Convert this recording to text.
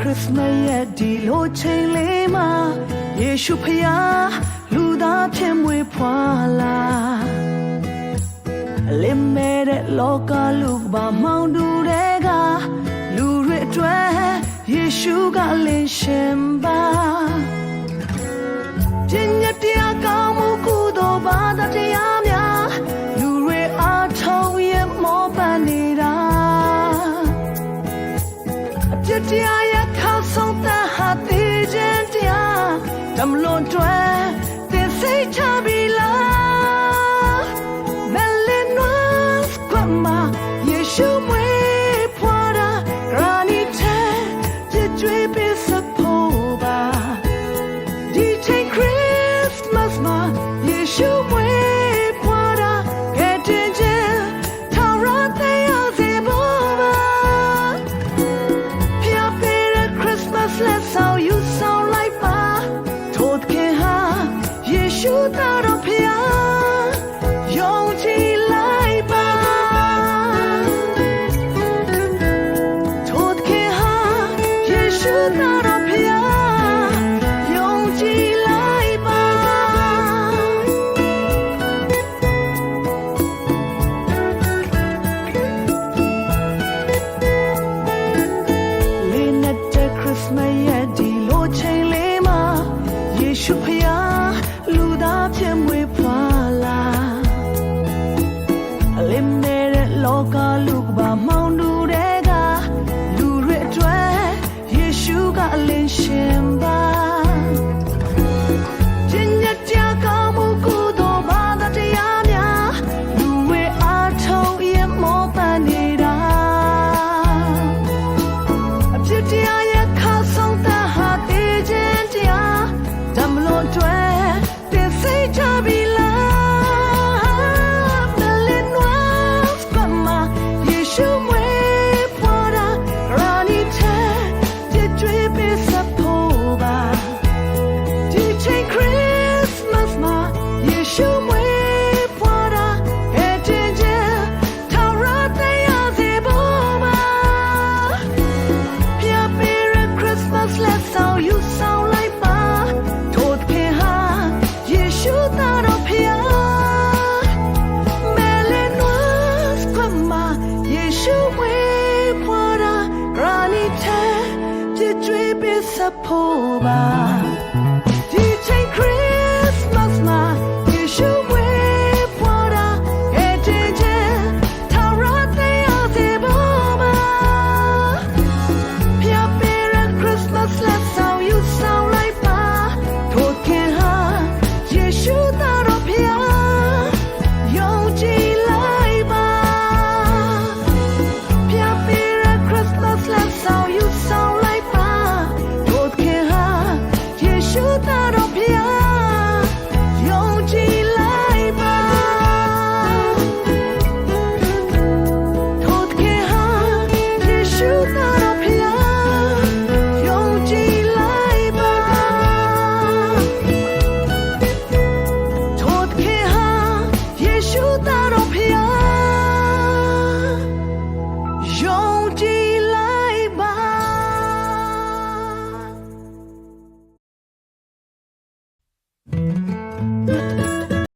Christmas ရဲ့ဒီလိုချိန်လေးမှာယေရှုဖျားလူသားဖြစ်မွေးဖွာလာအလင်းမဲ့တဲ့လောကလူပါမောင်တူတွေကလူတွေအတွက်ယေရှုကလင်းရှင်ပါပညာတရားကောင်းမှုကုသိုလ်ဘာသာတရားများလူတွေအားထုတ်ရမောပန်းနေတာအပြစ်တရားဆုံးသဟာသေးခြင်းတရားဓမ္မလွန်တွဲသင်စိတ်ချပြီလားမလင်းနွားကမယေရှုမွေးဖွာတာဂရနီထဲကြွေးပေးစဖို့ပါဒီချိန်ခရစ်မတ်မှာယေရှုမွေးဖွာတာကဲတင်ခြင်းထာဝရတရားစေဖို့ပါLet's all you sound like ba Told ke ha Yeshu taro pya Yong chi lai ba Told ke ha Yeshu taro pya Yong chi lai ba Christmas ရဲ့ဒီလိုချိန်လေးမှာယေရှုဖျားလူသားဖြစ်မွေးဖွာလာအလင်းမဲ့တဲ့လောကလူပါမောင်တူတွေကလူတွေအတွက်ယေရှုကအလင်းရှင်ပါပညာတရားကောင်းမှုကုသိုလ်ဘာသာတရားများလူတွေအားထုတ်ရမောပန်းနေတာအဖြစ်တရားဖို့ပါ